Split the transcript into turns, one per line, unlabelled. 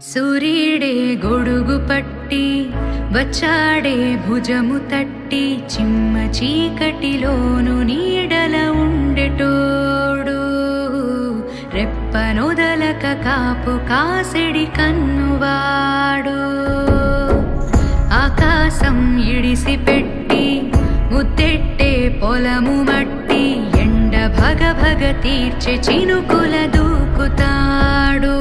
సూర్యుడే గొడుగు పట్టి వచ్చాడే భుజము తట్టి చిమ్మ చీకటిలోను నీడల ఉండెటోడు రెప్పనొదలక కాపు కాసెడి కన్నువాడు ఆకాశం ఇడిసిపెట్టి ముద్దెట్టే పొలము మట్టి ఎండ భగ భగ తీర్చె చినుకుల దూకుతాడు